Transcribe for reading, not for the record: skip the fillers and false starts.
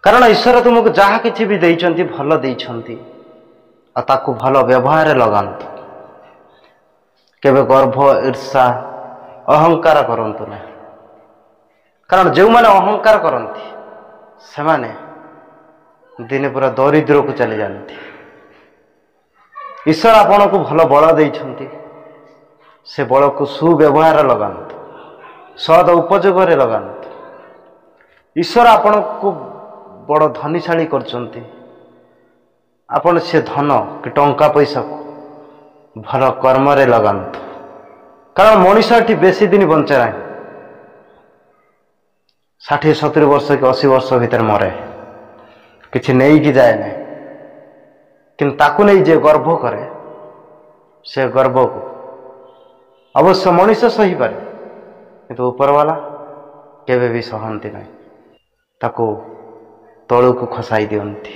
କାରଣ ଈଶ୍ୱର ତୁମକୁ ଯାହା କିଛି ବି ଦେଇଛନ୍ତି ଭଲ ଦେଇଛନ୍ତି, ଆଉ ତାକୁ ଭଲ ବ୍ୟବହାରରେ ଲଗାନ୍ତୁ। କେବେ ଗର୍ବ, ଈର୍ଷା, ଅହଙ୍କାର କରନ୍ତୁ ନାହିଁ। କାରଣ ଯେଉଁମାନେ ଅହଙ୍କାର କରନ୍ତି ସେମାନେ ଦିନେ ପୁରା ଦରିଦ୍ରକୁ ଚାଲିଯାଆନ୍ତି। ଈଶ୍ୱର ଆପଣଙ୍କୁ ଭଲ ବଳ ଦେଇଛନ୍ତି, ସେ ବଳକୁ ସୁବ୍ୟବହାରରେ ଲଗାନ୍ତୁ, ସଦ୍ ଉପଯୋଗରେ ଲଗାନ୍ତୁ। ଈଶ୍ୱର ଆପଣଙ୍କୁ ବଡ଼ ଧନୀଶାଳୀ କରିଛନ୍ତି, ଆପଣ ସେ ଧନ କି ଟଙ୍କା ପଇସାକୁ ଭଲ କର୍ମରେ ଲଗାନ୍ତୁ। କାରଣ ମଣିଷ ଏଠି ବେଶୀ ଦିନ ବଞ୍ଚେ ନାହିଁ, 60-70 ବର୍ଷ କି 80 ବର୍ଷ ଭିତରେ ମରେ, କିଛି ନେଇକି ଯାଏ ନାହିଁ। କିନ୍ତୁ ତାକୁ ନେଇ ଯିଏ ଗର୍ବ କରେ, ସେ ଗର୍ବକୁ ଅବଶ୍ୟ ମଣିଷ ସହିପାରେ, କିନ୍ତୁ ଉପରବାଲା କେବେ ବି ସହନ୍ତି ନାହିଁ, ତାକୁ ତଳକୁ ଖସାଇ ଦିଅନ୍ତି।